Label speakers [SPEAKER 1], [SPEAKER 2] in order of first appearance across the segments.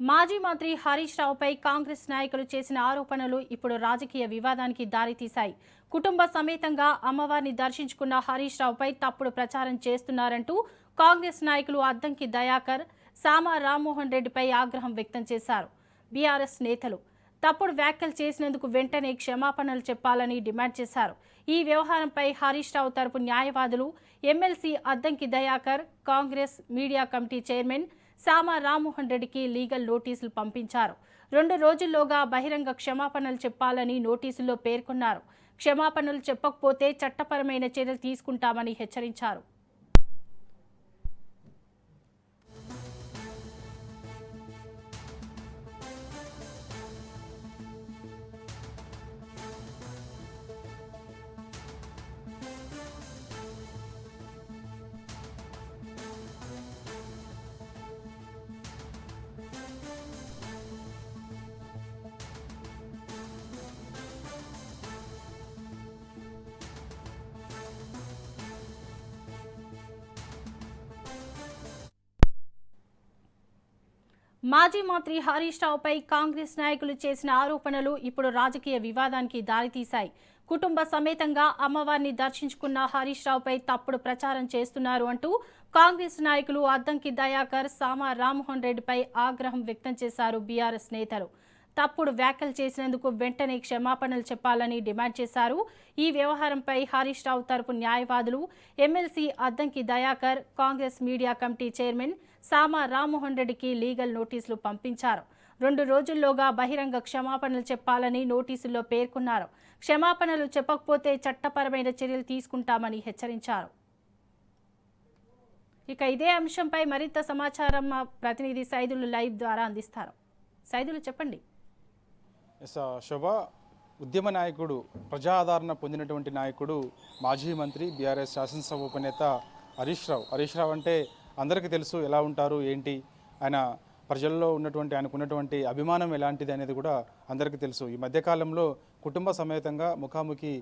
[SPEAKER 1] మాజీ మంత్రి హరీష్ రావుపై కాంగ్రెస్ నాయకులు చేసిన ఆరోపణలు ఇప్పుడు రాజకీయ వివాదానికి దారితీశాయి. కుటుంబ సమేతంగా అమ్మవారిని దర్శించుకున్న హరీష్ రావుపై తప్పుడు ప్రచారం చేస్తున్నారంటూ కాంగ్రెస్ నాయకులు అద్దంకి దయాకర్, సామా రామ్మోహన్ రెడ్డిపై ఆగ్రహం వ్యక్తం చేశారు. బీఆర్ఎస్ నేతలు తప్పుడు వ్యాఖ్యలు చేసినందుకు వెంటనే క్షమాపణలు చెప్పాలని డిమాండ్ చేశారు. ఈ వ్యవహారంపై హరీష్ రావు తరపు న్యాయవాదులు MLC Addanki Dayakar, Congress media committee chairman Sama Rammohan రెడ్డికి లీగల్ నోటీసులు పంపించారు. 2 రోజుల్లోగా బహిరంగ క్షమాపణలు చెప్పాలని నోటీసుల్లో పేర్కొన్నారు. క్షమాపణలు చెప్పకపోతే చట్టపరమైన చర్యలు తీసుకుంటామని హెచ్చరించారు. మాజీ మంత్రి హరీష్ రావుపై కాంగ్రెస్ నాయకులు చేసిన ఆరోపణలు ఇప్పుడు రాజకీయ వివాదానికి దారితీశాయి. కుటుంబ సమేతంగా అమ్మవారిని దర్శించుకున్న హరీష్ రావుపై తప్పుడు ప్రచారం చేస్తున్నారు అంటూ కాంగ్రెస్ నాయకులు అద్దంకి దయాకర్, సామా రామ్మోహన్ రెడ్డిపై ఆగ్రహం వ్యక్తం చేశారు. బీఆర్ఎస్ నేతలు తప్పుడు వ్యాఖ్యలు చేసినందుకు వెంటనే క్షమాపణలు చెప్పాలని డిమాండ్ చేశారు. ఈ వ్యవహారంపై హరీష్ రావు తరపు న్యాయవాదులు MLC Addanki Dayakar, Congress media committee chairman Sama Rammohan రెడ్డికి లీగల్ నోటీసులు పంపించారు. 2 రోజుల్లోగా బహిరంగ క్షమాపణలు చెప్పాలని నోటీసుల్లో పేర్కొన్నారు. క్షమాపణలు చెప్పకపోతే చట్టపరమైన చర్యలు తీసుకుంటామని హెచ్చరించారు. ఇక ఇదే అంశంపై మరింత సమాచారం మా ప్రతినిధి సైదులు లైవ్ ద్వారా అందిస్తారు. సైదులు చెప్పండి.
[SPEAKER 2] శోభ, ఉద్యమ నాయకుడు, ప్రజా ఆదరణ పొందినటువంటి నాయకుడు, మాజీ మంత్రి, బీఆర్ఎస్ శాసనసభ ఉపనేత హరీష్ రావు అంటే అందరికీ తెలుసు ఎలా ఉంటారు ఏంటి, ఆయన ప్రజల్లో ఆయనకున్నటువంటి అభిమానం ఎలాంటిది అనేది కూడా అందరికీ తెలుసు. ఈ మధ్యకాలంలో కుటుంబ సమేతంగా ముఖాముఖి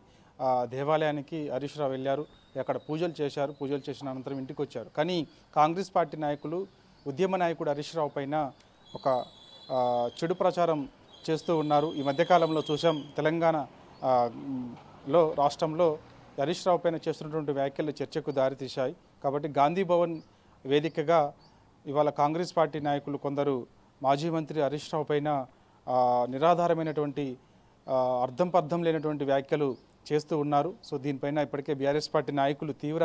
[SPEAKER 2] దేవాలయానికి హరీష్ రావు వెళ్ళారు. అక్కడ పూజలు చేశారు. పూజలు చేసిన అనంతరం ఇంటికి వచ్చారు. కానీ కాంగ్రెస్ పార్టీ నాయకులు, ఉద్యమ నాయకుడు హరీష్ రావు పైన ఒక చెడు ప్రచారం చేస్తూ ఉన్నారు. ఈ మధ్యకాలంలో చూసాం, తెలంగాణ రాష్ట్రంలో హరీష్ రావు పైన చేస్తున్నటువంటి వ్యాఖ్యలు చర్చకు దారితీశాయి. కాబట్టి గాంధీ భవన్ వేదికగా ఇవాళ కాంగ్రెస్ పార్టీ నాయకులు కొందరు మాజీ మంత్రి హరీష్ రావు పైన నిరాధారమైనటువంటి అర్థం లేనటువంటి వ్యాఖ్యలు చేస్తూ ఉన్నారు. సో దీనిపైన ఇప్పటికే బీఆర్ఎస్ పార్టీ నాయకులు తీవ్ర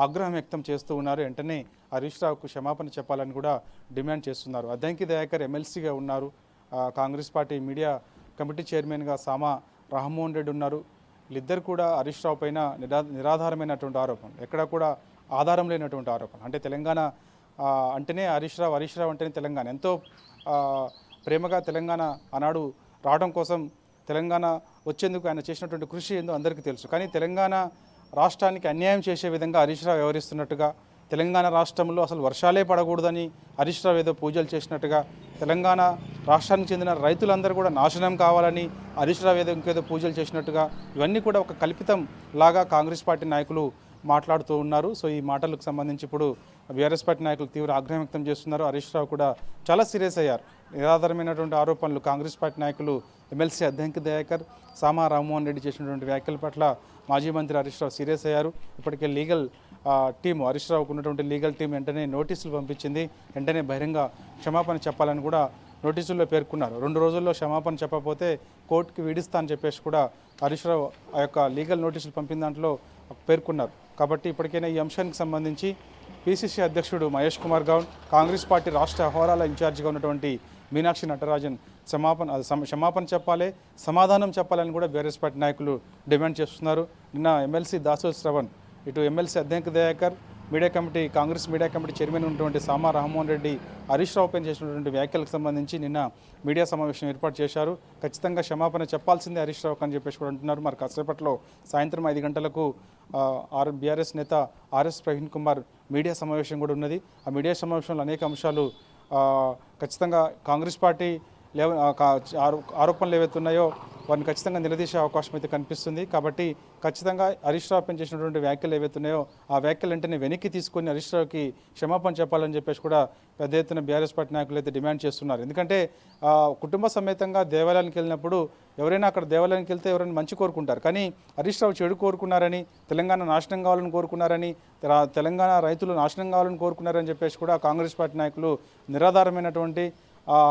[SPEAKER 2] ఆగ్రహం వ్యక్తం చేస్తూ ఉన్నారు. వెంటనే హరీష్ రావుకు క్షమాపణ చెప్పాలని కూడా డిమాండ్ చేస్తున్నారు. అద్దంకి దయాకర్ ఎమ్మెల్సీగా ఉన్నారు. కాంగ్రెస్ పార్టీ మీడియా కమిటీ చైర్మన్గా సామా రామ్మోహన్ రెడ్డి ఉన్నారు. వీళ్ళిద్దరు కూడా హరీష్ రావు పైన నిరాధారమైనటువంటి ఆరోపణలు, ఎక్కడ కూడా ఆధారం లేనటువంటి ఆరోపణలు. అంటే తెలంగాణ అంటేనే హరీష్ రావు అంటేనే తెలంగాణ, ఎంతో ప్రేమగా తెలంగాణ ఆనాడు రావడం కోసం, తెలంగాణ వచ్చేందుకు ఆయన చేసినటువంటి కృషి ఏందో అందరికీ తెలుసు. కానీ తెలంగాణ రాష్ట్రానికి అన్యాయం చేసే విధంగా హరీష్ రావు వ్యవహరిస్తున్నట్టుగా, తెలంగాణ రాష్ట్రంలో అసలు వర్షాలే పడకూడదని హరీష్ రావు ఏదో పూజలు చేసినట్టుగా, తెలంగాణ రాష్ట్రానికి చెందిన రైతులందరూ కూడా నాశనం కావాలని హరీష్ రావు ఇంకేదో పూజలు చేసినట్టుగా, ఇవన్నీ కూడా ఒక కల్పితం లాగా కాంగ్రెస్ పార్టీ నాయకులు మాట్లాడుతూ ఉన్నారు. సో ఈ మాటలకు సంబంధించి ఇప్పుడు బీఆర్ఎస్ పార్టీ నాయకులు తీవ్ర ఆగ్రహం వ్యక్తం చేస్తున్నారు. హరీష్ రావు కూడా చాలా సీరియస్ అయ్యారు. నిరాధారమైనటువంటి ఆరోపణలు కాంగ్రెస్ పార్టీ నాయకులు ఎమ్మెల్సీ అద్దంకి దయాకర్, సామా రామ్మోహన్ రెడ్డి చేసినటువంటి వ్యాఖ్యల పట్ల మాజీ మంత్రి హరీష్ రావు సీరియస్ అయ్యారు. ఇప్పటికే లీగల్ టీము, హరీష్ రావుకు ఉన్నటువంటి లీగల్ టీం వెంటనే నోటీసులు పంపించింది. వెంటనే బహిరంగ క్షమాపణ చెప్పాలని కూడా నోటీసుల్లో పేర్కొన్నారు. 2 రోజుల్లో క్షమాపణ చెప్పకపోతే కోర్టుకి వీడిస్తా అని చెప్పేసి కూడా హరీష్ రావు ఆ యొక్క లీగల్ నోటీసులు పంపిన దాంట్లో పేర్కొన్నారు. కాబట్టి ఇప్పటికైనా ఈ అంశానికి సంబంధించి పిసిసి అధ్యక్షుడు మహేష్ కుమార్ గౌడ్, కాంగ్రెస్ పార్టీ రాష్ట్ర హోరాల ఇన్ఛార్జిగా ఉన్నటువంటి మీనాక్షి నటరాజన్ క్షమాపణ చెప్పాలి, సమాధానం చెప్పాలని కూడా బీఆర్ఎస్ పార్టీ నాయకులు డిమాండ్ చేస్తున్నారు. నిన్న ఎమ్మెల్సీ దాసోల్ శ్రవణ్, ఇటు MLC Addanki Dayakar, Congress media committee chairman ఉన్నటువంటి సామా రామ్మోహన్ రెడ్డి హరీష్ రావు పైన చేసినటువంటి వ్యాఖ్యలకు సంబంధించి నిన్న మీడియా సమావేశం ఏర్పాటు చేశారు. ఖచ్చితంగా క్షమాపణ చెప్పాల్సిందే హరీష్ రావు అని చెప్పేసి కూడా అంటున్నారు. మరి కాసేపట్లో సాయంత్రం 5 గంటలకు బీఆర్ఎస్ నేత ఆర్ఎస్ ప్రవీణ్ కుమార్ మీడియా సమావేశం కూడా ఉన్నది. ఆ మీడియా సమావేశంలో అనేక అంశాలు ఖచ్చితంగా కాంగ్రెస్ పార్టీ ఆరోపణలు ఏవైతే ఉన్నాయో వారిని ఖచ్చితంగా నిలదీసే అవకాశం అయితే కనిపిస్తుంది. కాబట్టి ఖచ్చితంగా హరీష్ రావు పైన చేసినటువంటి వ్యాఖ్యలు ఏవైతున్నాయో ఆ వ్యాఖ్యలు వెంటనే వెనక్కి తీసుకొని హరీష్ రావుకి క్షమాపణ చెప్పాలని చెప్పేసి కూడా పెద్ద ఎత్తున బీఆర్ఎస్ పార్టీ నాయకులు అయితే డిమాండ్ చేస్తున్నారు. ఎందుకంటే కుటుంబ సమేతంగా దేవాలయానికి వెళ్ళినప్పుడు ఎవరైనా అక్కడ దేవాలయానికి వెళ్తే ఎవరైనా మంచి కోరుకుంటారు, కానీ హరీష్ రావు చెడు కోరుకున్నారని, తెలంగాణ నాశనం కావాలని కోరుకున్నారని, తెలంగాణ రైతులు నాశనం కావాలని కోరుకున్నారని చెప్పేసి కూడా కాంగ్రెస్ పార్టీ నాయకులు నిరాధారమైనటువంటి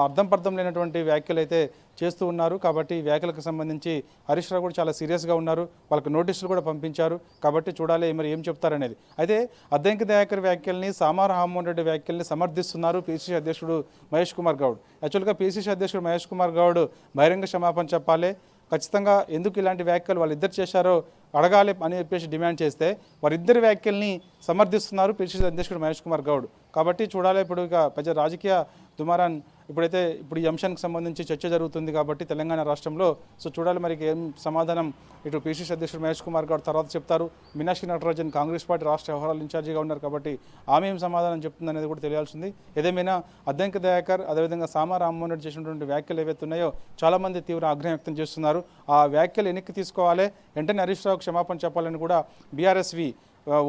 [SPEAKER 2] అర్థం పర్థం లేనటువంటి వ్యాఖ్యలు అయితే చేస్తూ ఉన్నారు. కాబట్టి ఈ వ్యాఖ్యలకు సంబంధించి హరీష్ రావు కూడా చాలా సీరియస్గా ఉన్నారు. వాళ్ళకి నోటీసులు కూడా పంపించారు. కాబట్టి చూడాలి మరి ఏం చెప్తారనేది. అయితే అద్దంకి దయాకర్ వ్యాఖ్యల్ని, సామా రామ్మోహన్ రెడ్డి వ్యాఖ్యల్ని సమర్థిస్తున్నారు పిసిసి అధ్యక్షుడు మహేష్ కుమార్ గౌడ్. యాక్చువల్గా పిసిసి అధ్యక్షుడు మహేష్ కుమార్ గౌడ్ బహిరంగ క్షమాపణ చెప్పాలి, ఖచ్చితంగా ఎందుకు ఇలాంటి వ్యాఖ్యలు వాళ్ళిద్దరు చేశారో అడగాలి అని చెప్పేసి డిమాండ్ చేస్తే వారిద్దరి వ్యాఖ్యల్ని సమర్థిస్తున్నారు పిసిసి అధ్యక్షుడు మహేష్ కుమార్ గౌడ్. కాబట్టి చూడాలి ఇప్పుడు ఇక పెద్ద రాజకీయ దుమారాన్ ఇప్పుడు ఈ అంశానికి సంబంధించి చర్చ జరుగుతుంది కాబట్టి తెలంగాణ రాష్ట్రంలో. సో చూడాలి మరి ఏం సమాధానం ఇటు పిసిసి అధ్యక్షుడు మహేష్ కుమార్ గౌడ్ తర్వాత చెప్తారు. మీనాక్షి నటరాజన్ కాంగ్రెస్ పార్టీ రాష్ట్ర వ్యవహారాల ఇన్ఛార్జిగా ఉన్నారు కాబట్టి ఆమె ఏం సమాధానం చెప్తుంది అనేది కూడా తెలియాల్సింది. ఏదేమైనా అద్దంకి దయాకర్ అదేవిధంగా సామా రామ్మోహన్ రెడ్డి చేసినటువంటి వ్యాఖ్యలు ఏవైతే ఉన్నాయో చాలామంది తీవ్ర ఆగ్రహం వ్యక్తం చేస్తున్నారు. ఆ వ్యాఖ్యలు వెనక్కి తీసుకోవాలి, వెంటనే హరీష్ రావు క్షమాపణ చెప్పాలని కూడా బీఆర్ఎస్వి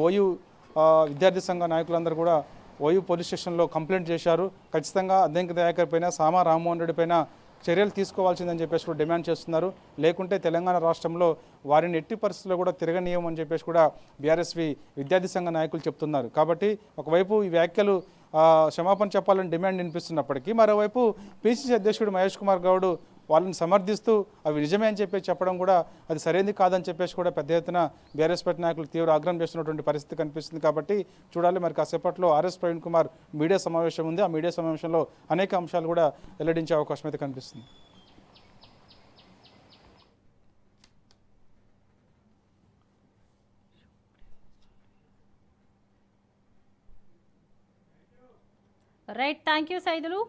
[SPEAKER 2] ఓయూ విద్యార్థి సంఘ నాయకులందరూ కూడా ఓయూ పోలీస్ స్టేషన్లో కంప్లైంట్ చేశారు. ఖచ్చితంగా అద్దంకి దయాకర్ పైన, సామా రామ్మోహన్ రెడ్డి పైన చర్యలు తీసుకోవాల్సిందని చెప్పేసి కూడా డిమాండ్ చేస్తున్నారు. లేకుంటే తెలంగాణ రాష్ట్రంలో వారిని ఎట్టి పరిస్థితుల్లో కూడా తిరగనీయమని చెప్పేసి కూడా బీఆర్ఎస్వి విద్యార్థి సంఘ నాయకులు చెప్తున్నారు. కాబట్టి ఒకవైపు ఈ వ్యాఖ్యలు క్షమాపణ చెప్పాలని డిమాండ్ వినిపిస్తున్నప్పటికీ మరోవైపు పిసిసి అధ్యక్షుడు మహేష్ కుమార్ గౌడ్ వాళ్ళని సమర్థిస్తూ అవి నిజమే అని చెప్పేసి చెప్పడం కూడా అది సరైనది కాదని చెప్పేసి కూడా పెద్ద ఎత్తున బీఆర్ఎస్ పార్టీ నాయకులు తీవ్ర ఆగ్రహం చేస్తున్నటువంటి పరిస్థితి కనిపిస్తుంది. కాబట్టి చూడాలి మరి కాసేపట్లో ఆర్ఎస్ ప్రవీణ్ కుమార్ మీడియా సమావేశం ఉంది. ఆ మీడియా సమావేశంలో అనేక అంశాలు కూడా వెల్లడించే అవకాశం అయితే కనిపిస్తుంది.
[SPEAKER 1] Right, thank you Saidulu.